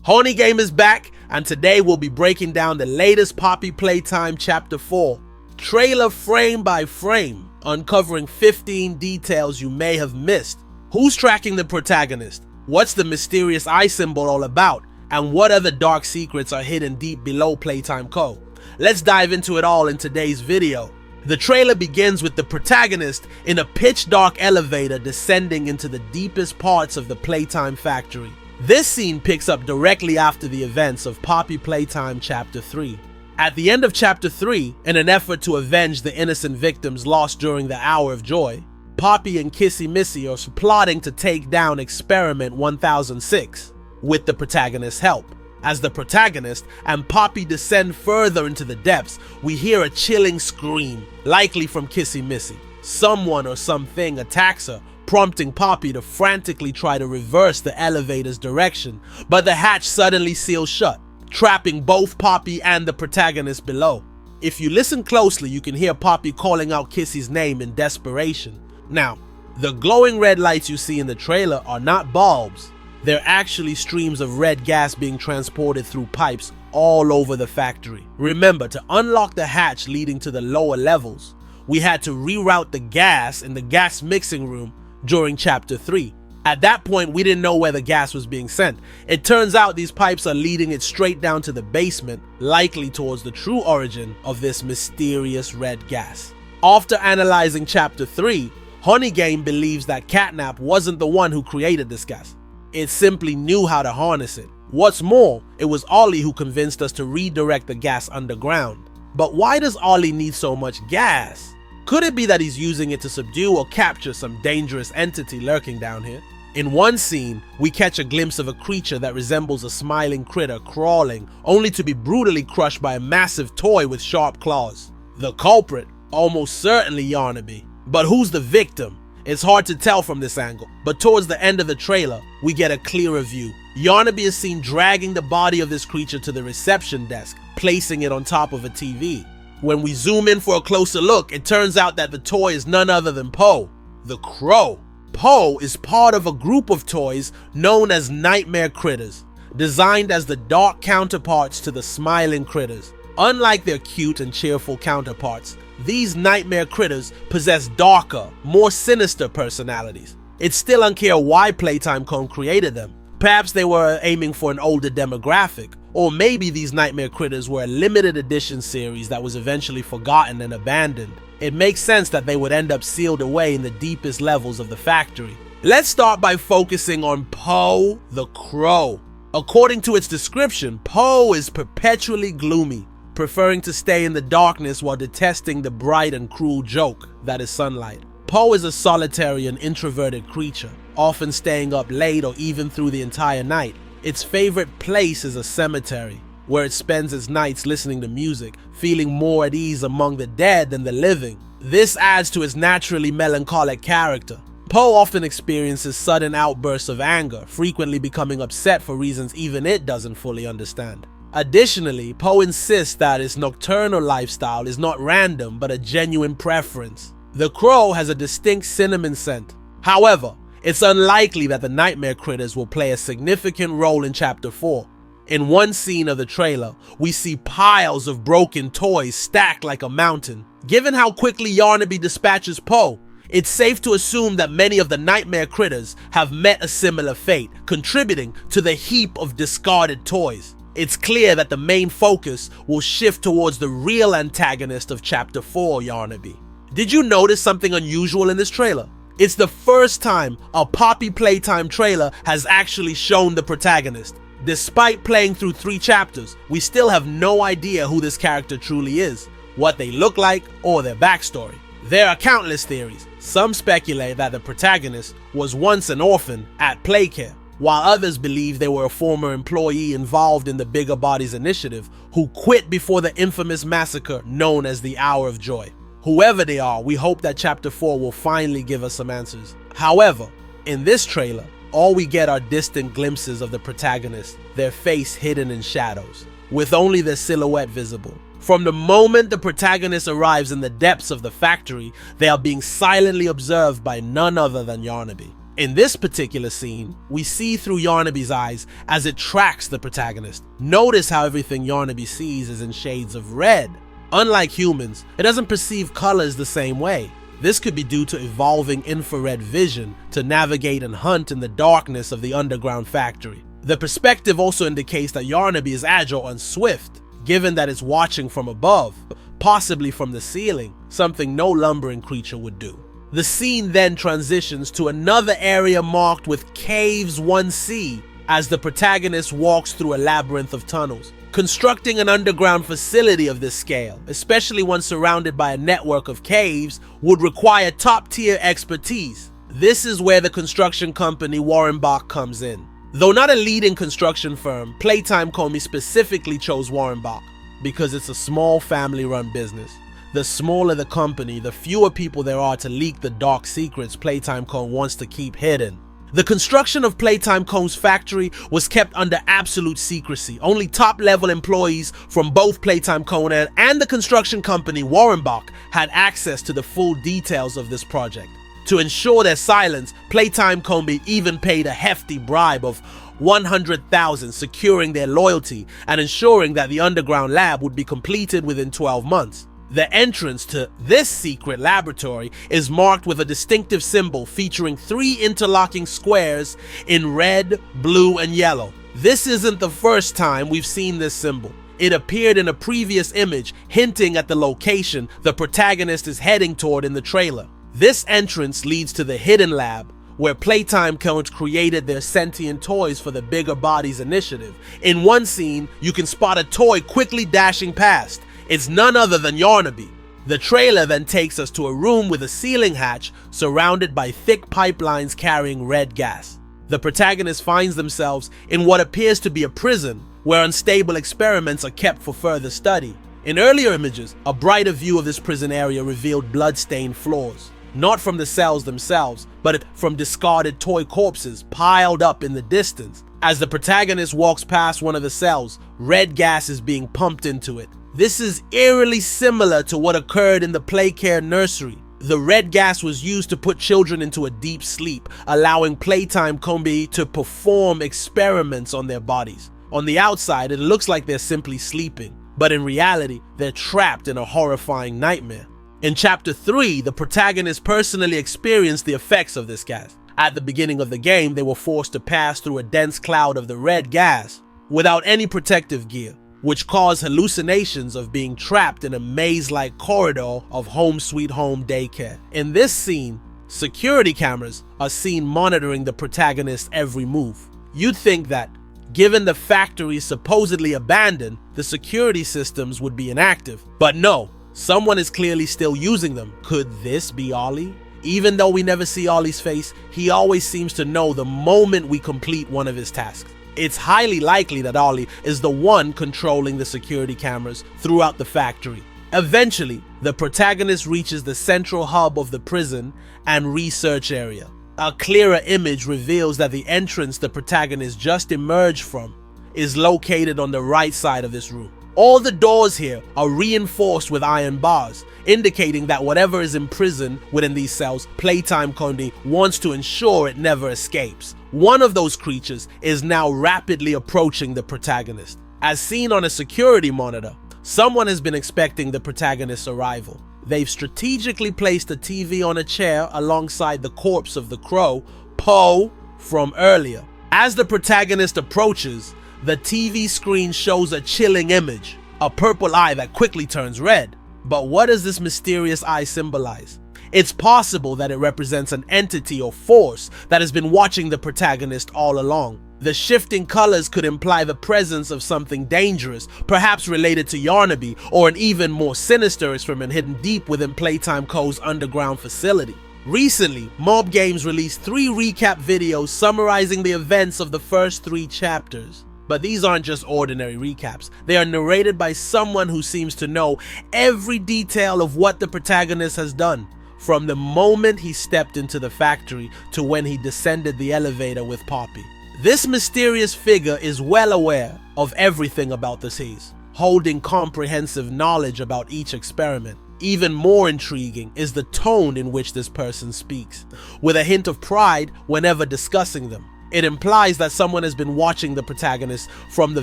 HoniGAME is back, and today we'll be breaking down the latest Poppy Playtime Chapter 4, trailer frame by frame, uncovering 15 details you may have missed. Who's tracking the protagonist? What's the mysterious eye symbol all about? And what other dark secrets are hidden deep below Playtime Co? Let's dive into it all in today's video. The trailer begins with the protagonist in a pitch-dark elevator descending into the deepest parts of the Playtime factory. This scene picks up directly after the events of Poppy Playtime Chapter 3. At the end of Chapter 3, in an effort to avenge the innocent victims lost during the Hour of Joy, Poppy and Kissy Missy are plotting to take down Experiment 1006 with the protagonist's help. As the protagonist and Poppy descend further into the depths, we hear a chilling scream, likely from Kissy Missy. Someone or something attacks her, prompting Poppy to frantically try to reverse the elevator's direction, but the hatch suddenly seals shut, trapping both Poppy and the protagonist below. If you listen closely, you can hear Poppy calling out Kissy's name in desperation. Now, the glowing red lights you see in the trailer are not bulbs. They're actually streams of red gas being transported through pipes all over the factory. Remember, to unlock the hatch leading to the lower levels, we had to reroute the gas in the gas mixing room during Chapter 3. At that point, we didn't know where the gas was being sent. It turns out these pipes are leading it straight down to the basement, likely towards the true origin of this mysterious red gas. After analyzing Chapter 3, HoniGAME believes that Catnap wasn't the one who created this gas. It simply knew how to harness it. What's more, it was Ollie who convinced us to redirect the gas underground. But why does Ollie need so much gas? Could it be that he's using it to subdue or capture some dangerous entity lurking down here? In one scene, we catch a glimpse of a creature that resembles a smiling critter crawling, only to be brutally crushed by a massive toy with sharp claws. The culprit? Almost certainly Yarnaby. But who's the victim? It's hard to tell from this angle, but towards the end of the trailer, we get a clearer view. Yarnaby is seen dragging the body of this creature to the reception desk, placing it on top of a TV. When we zoom in for a closer look, it turns out that the toy is none other than Po, the Crow. Po is part of a group of toys known as Nightmare Critters, designed as the dark counterparts to the smiling critters. Unlike their cute and cheerful counterparts, these Nightmare Critters possess darker, more sinister personalities. It's still unclear why Playtime Co created them. Perhaps they were aiming for an older demographic, or maybe these Nightmare Critters were a limited edition series that was eventually forgotten and abandoned. It makes sense that they would end up sealed away in the deepest levels of the factory. Let's start by focusing on Po the Crow. According to its description, Po is perpetually gloomy, preferring to stay in the darkness while detesting the bright and cruel joke that is sunlight. Po is a solitary and introverted creature, often staying up late or even through the entire night. Its favorite place is a cemetery, where it spends its nights listening to music, feeling more at ease among the dead than the living. This adds to its naturally melancholic character. Po often experiences sudden outbursts of anger, frequently becoming upset for reasons even it doesn't fully understand. Additionally, Po insists that its nocturnal lifestyle is not random but a genuine preference. The Crow has a distinct cinnamon scent. However, it's unlikely that the Nightmare Critters will play a significant role in Chapter 4. In one scene of the trailer, we see piles of broken toys stacked like a mountain. Given how quickly Yarnaby dispatches Po, it's safe to assume that many of the Nightmare Critters have met a similar fate, contributing to the heap of discarded toys. It's clear that the main focus will shift towards the real antagonist of Chapter 4, Yarnaby. Did you notice something unusual in this trailer? It's the first time a Poppy Playtime trailer has actually shown the protagonist. Despite playing through 3 chapters, we still have no idea who this character truly is, what they look like, or their backstory. There are countless theories. Some speculate that the protagonist was once an orphan at Playcare, while others believe they were a former employee involved in the Bigger Bodies initiative who quit before the infamous massacre known as the Hour of Joy. Whoever they are, we hope that Chapter 4 will finally give us some answers. However, in this trailer, all we get are distant glimpses of the protagonist, their face hidden in shadows, with only their silhouette visible. From the moment the protagonist arrives in the depths of the factory, they are being silently observed by none other than Yarnaby. In this particular scene, we see through Yarnaby's eyes as it tracks the protagonist. Notice how everything Yarnaby sees is in shades of red. Unlike humans, it doesn't perceive colors the same way. This could be due to evolving infrared vision to navigate and hunt in the darkness of the underground factory. The perspective also indicates that Yarnaby is agile and swift, given that it's watching from above, possibly from the ceiling, something no lumbering creature would do. The scene then transitions to another area marked with Caves 1C as the protagonist walks through a labyrinth of tunnels. Constructing an underground facility of this scale, especially one surrounded by a network of caves, would require top-tier expertise. This is where the construction company Warrenbach comes in. Though not a leading construction firm, Playtime Comey specifically chose Warrenbach because it's a small family-run business. The smaller the company, the fewer people there are to leak the dark secrets Playtime Co. wants to keep hidden. The construction of Playtime Co.'s factory was kept under absolute secrecy. Only top-level employees from both Playtime Co. and the construction company Warrenbach had access to the full details of this project. To ensure their silence, Playtime Co. even paid a hefty bribe of $100,000, securing their loyalty and ensuring that the underground lab would be completed within 12 months. The entrance to this secret laboratory is marked with a distinctive symbol featuring 3 interlocking squares in red, blue, and yellow. This isn't the first time we've seen this symbol. It appeared in a previous image, hinting at the location the protagonist is heading toward in the trailer. This entrance leads to the hidden lab, where Playtime Co. created their sentient toys for the Bigger Bodies initiative. In one scene, you can spot a toy quickly dashing past. It's none other than Yarnaby. The trailer then takes us to a room with a ceiling hatch surrounded by thick pipelines carrying red gas. The protagonists finds themselves in what appears to be a prison where unstable experiments are kept for further study. In earlier images, a brighter view of this prison area revealed blood-stained floors, not from the cells themselves, but from discarded toy corpses piled up in the distance. As the protagonist walks past one of the cells, red gas is being pumped into it. This is eerily similar to what occurred in the Playcare nursery. The red gas was used to put children into a deep sleep, allowing Playtime Combi to perform experiments on their bodies. On the outside, it looks like they're simply sleeping, but in reality, they're trapped in a horrifying nightmare. In Chapter 3, the protagonist personally experienced the effects of this gas. At the beginning of the game, they were forced to pass through a dense cloud of the red gas without any protective gear, which caused hallucinations of being trapped in a maze-like corridor of Home Sweet Home daycare. In this scene, security cameras are seen monitoring the protagonist's every move. You'd think that, given the factory supposedly abandoned, the security systems would be inactive. But no, someone is clearly still using them. Could this be Ollie? Even though we never see Ollie's face, he always seems to know the moment we complete one of his tasks. It's highly likely that Ollie is the one controlling the security cameras throughout the factory. Eventually, the protagonist reaches the central hub of the prison and research area. A clearer image reveals that the entrance the protagonist just emerged from is located on the right side of this room. All the doors here are reinforced with iron bars, indicating that whatever is imprisoned within these cells, Playtime Condi wants to ensure it never escapes. One of those creatures is now rapidly approaching the protagonist. As seen on a security monitor, someone has been expecting the protagonist's arrival. They've strategically placed a TV on a chair alongside the corpse of the crow, Poe, from earlier. As the protagonist approaches, the TV screen shows a chilling image, a purple eye that quickly turns red. But what does this mysterious eye symbolize? It's possible that it represents an entity or force that has been watching the protagonist all along. The shifting colors could imply the presence of something dangerous, perhaps related to Yarnaby, or an even more sinister experiment hidden deep within Playtime Co.'s underground facility. Recently, Mob Games released 3 recap videos summarizing the events of the first 3 chapters. But these aren't just ordinary recaps. They are narrated by someone who seems to know every detail of what the protagonist has done, from the moment he stepped into the factory to when he descended the elevator with Poppy. This mysterious figure is well aware of everything about the seas, holding comprehensive knowledge about each experiment. Even more intriguing is the tone in which this person speaks, with a hint of pride whenever discussing them. It implies that someone has been watching the protagonist from the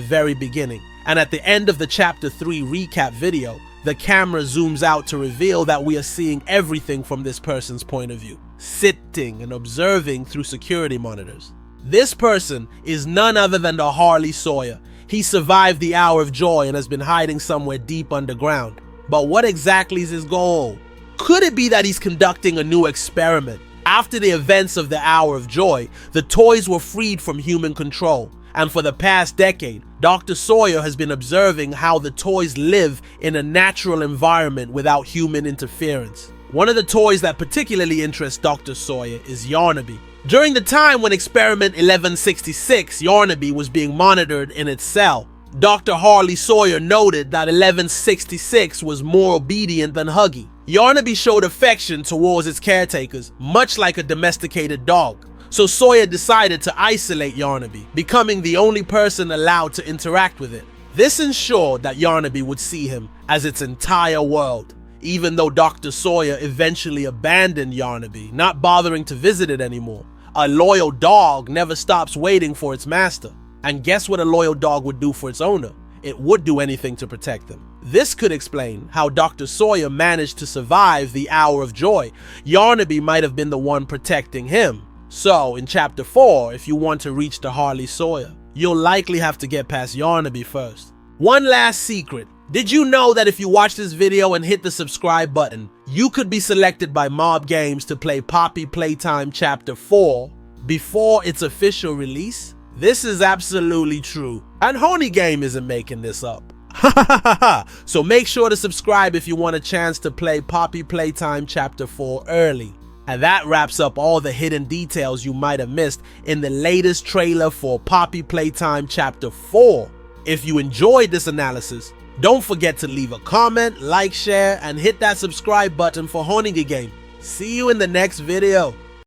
very beginning, and at the end of the Chapter 3 recap video, the camera zooms out to reveal that we are seeing everything from this person's point of view, sitting and observing through security monitors. This person is none other than the Harley Sawyer. He survived the Hour of Joy and has been hiding somewhere deep underground. But what exactly is his goal? Could it be that he's conducting a new experiment? After the events of the Hour of Joy, the toys were freed from human control, and for the past decade, Dr. Sawyer has been observing how the toys live in a natural environment without human interference. One of the toys that particularly interests Dr. Sawyer is Yarnaby. During the time when Experiment 1166 Yarnaby was being monitored in its cell, Dr. Harley Sawyer noted that 1166 was more obedient than Huggy. Yarnaby showed affection towards its caretakers, much like a domesticated dog. So Sawyer decided to isolate Yarnaby, becoming the only person allowed to interact with it. This ensured that Yarnaby would see him as its entire world. Even though Dr. Sawyer eventually abandoned Yarnaby, not bothering to visit it anymore, a loyal dog never stops waiting for its master. And guess what a loyal dog would do for its owner? It would do anything to protect them. This could explain how Dr. Sawyer managed to survive the Hour of Joy. Yarnaby might have been the one protecting him. So, in Chapter 4, if you want to reach the Harley Sawyer, you'll likely have to get past Yarnaby first. One last secret. Did you know that if you watch this video and hit the subscribe button, you could be selected by Mob Games to play Poppy Playtime Chapter 4 before its official release? This is absolutely true, and HoniGAME isn't making this up. So make sure to subscribe if you want a chance to play Poppy Playtime Chapter 4 early. And that wraps up all the hidden details you might have missed in the latest trailer for Poppy Playtime Chapter 4. If you enjoyed this analysis, don't forget to leave a comment, like, share, and hit that subscribe button for HoniGAME. See you in the next video.